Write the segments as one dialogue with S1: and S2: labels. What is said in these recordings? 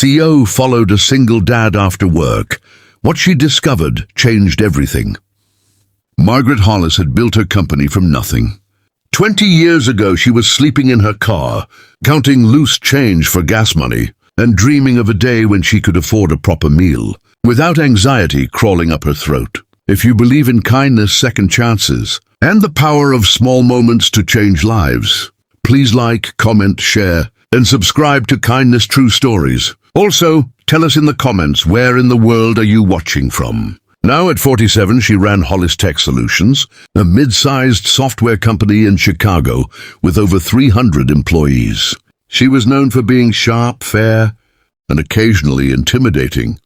S1: CEO followed a single dad after work. What she discovered changed everything. Margaret Hollis had built her company from nothing. 20 years ago, she was sleeping in her car, counting loose change for gas money, and dreaming of a day when she could afford a proper meal, without anxiety crawling up her throat. If you believe in kindness, second chances, and the power of small moments to change lives, please like, comment, share, and subscribe to Kindness True Stories. Also, tell us in the comments, where in the world are you watching from? Now at 47, she ran Hollis Tech Solutions, a mid-sized software company in Chicago with over 300 employees. She was known for being sharp, fair, and occasionally intimidating.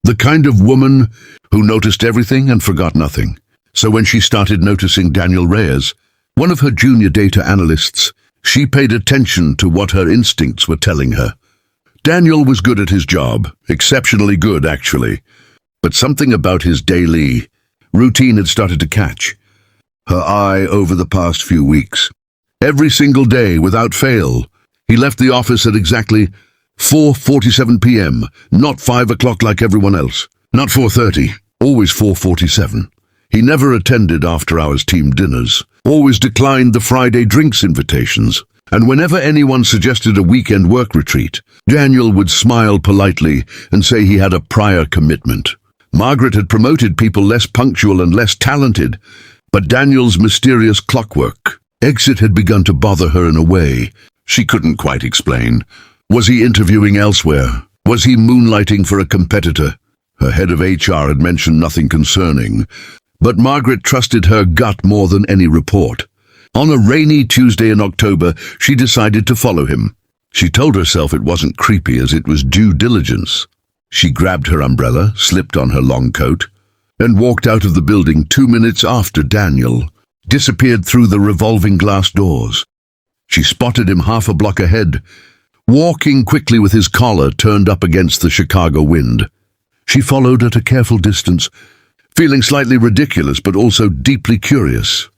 S1: The kind of woman who noticed everything and forgot nothing. So when she started noticing Daniel Reyes, one of her junior data analysts, she paid attention to what her instincts were telling her. Daniel was good at his job, exceptionally good actually, but something about his daily routine had started to catch her eye over the past few weeks. Every single day, without fail, he left the office at exactly 4:47 p.m., not 5 o'clock like everyone else, not 4:30, always 4:47. He never attended after-hours team dinners, always declined the Friday drinks invitations, and whenever anyone suggested a weekend work retreat, Daniel would smile politely and say he had a prior commitment. Margaret had promoted people less punctual and less talented, but Daniel's mysterious clockwork exit had begun to bother her in a way she couldn't quite explain. Was he interviewing elsewhere? Was he moonlighting for a competitor? Her head of HR had mentioned nothing concerning, but Margaret trusted her gut more than any report. On a rainy Tuesday in October, she decided to follow him. She told herself it wasn't creepy as it was due diligence. She grabbed her umbrella, slipped on her long coat, and walked out of the building 2 minutes after Daniel disappeared through the revolving glass doors. She spotted him half a block ahead, walking quickly with his collar turned up against the Chicago wind. She followed at a careful distance, feeling slightly ridiculous but also deeply curious.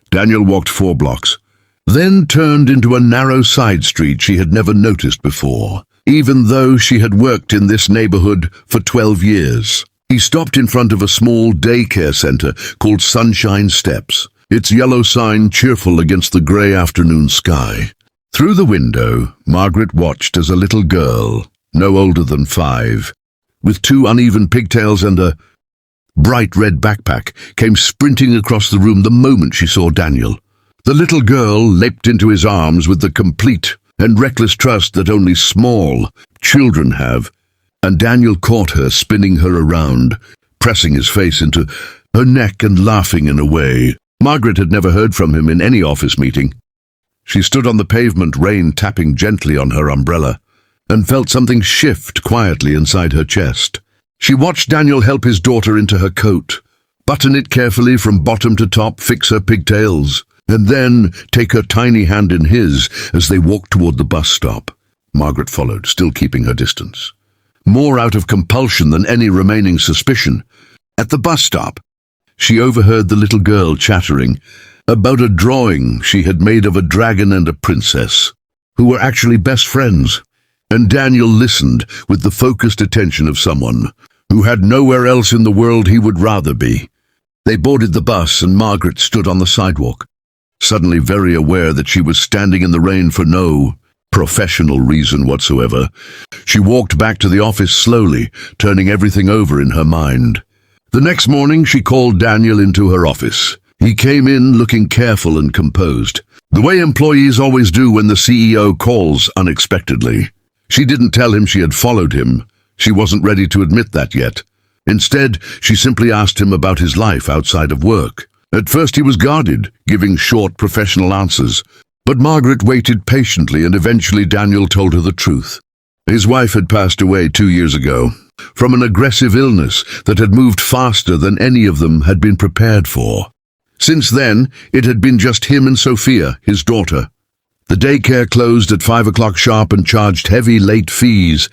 S1: Daniel walked 4 blocks, then turned into a narrow side street she had never noticed before, even though she had worked in this neighborhood for 12 years. He stopped in front of a small daycare center called Sunshine Steps, its yellow sign cheerful against the gray afternoon sky. Through the window, Margaret watched as a little girl, no older than 5, with 2 uneven pigtails and a bright red backpack, came sprinting across the room the moment she saw Daniel. The little girl leapt into his arms with the complete and reckless trust that only small children have, and Daniel caught her, spinning her around, pressing his face into her neck and laughing in a way Margaret had never heard from him in any office meeting. She stood on the pavement, rain tapping gently on her umbrella, and felt something shift quietly inside her chest. She watched Daniel help his daughter into her coat, button it carefully from bottom to top, fix her pigtails, and then take her tiny hand in his as they walked toward the bus stop. Margaret followed, still keeping her distance, more out of compulsion than any remaining suspicion. At the bus stop, she overheard the little girl chattering about a drawing she had made of a dragon and a princess, who were actually best friends, and Daniel listened with the focused attention of someone who had nowhere else in the world he would rather be. They boarded the bus and Margaret stood on the sidewalk, suddenly very aware that she was standing in the rain for no professional reason whatsoever. She walked back to the office slowly, turning everything over in her mind. The next morning, she called Daniel into her office. He came in looking careful and composed, the way employees always do when the CEO calls unexpectedly. She didn't tell him she had followed him. She wasn't ready to admit that yet. Instead, she simply asked him about his life outside of work. At first he was guarded, giving short professional answers, but Margaret waited patiently and eventually Daniel told her the truth. His wife had passed away 2 years ago, from an aggressive illness that had moved faster than any of them had been prepared for. Since then, it had been just him and Sophia, his daughter. The daycare closed at 5 o'clock sharp and charged heavy late fees,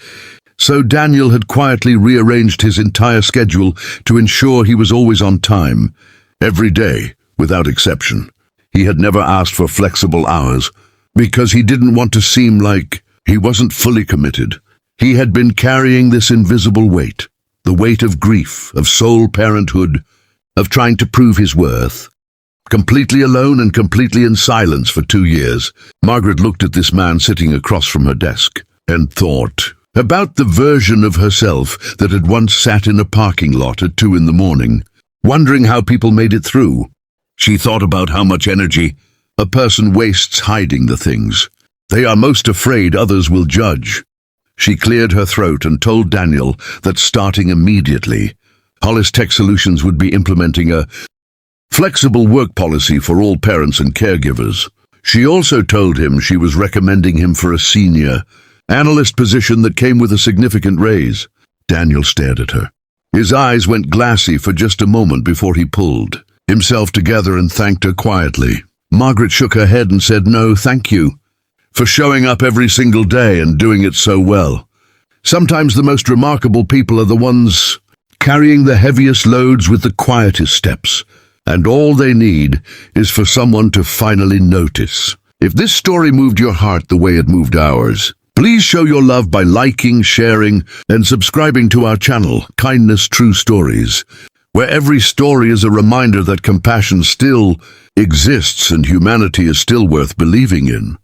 S1: so Daniel had quietly rearranged his entire schedule to ensure he was always on time, every day, without exception. He had never asked for flexible hours, because he didn't want to seem like he wasn't fully committed. He had been carrying this invisible weight, the weight of grief, of sole parenthood, of trying to prove his worth. Completely alone and completely in silence for 2 years, Margaret looked at this man sitting across from her desk and thought about the version of herself that had once sat in a parking lot at 2 in the morning, wondering how people made it through. She thought about how much energy a person wastes hiding the things they are most afraid others will judge. She cleared her throat and told Daniel that starting immediately, Hollis Tech Solutions would be implementing a flexible work policy for all parents and caregivers. She also told him she was recommending him for a senior analyst position that came with a significant raise. Daniel stared at her. His eyes went glassy for just a moment before he pulled himself together and thanked her quietly. Margaret shook her head and said, "No, thank you, for showing up every single day and doing it so well. Sometimes the most remarkable people are the ones carrying the heaviest loads with the quietest steps, and all they need is for someone to finally notice." If this story moved your heart the way it moved ours, please show your love by liking, sharing, and subscribing to our channel, Kindness True Stories, where every story is a reminder that compassion still exists and humanity is still worth believing in.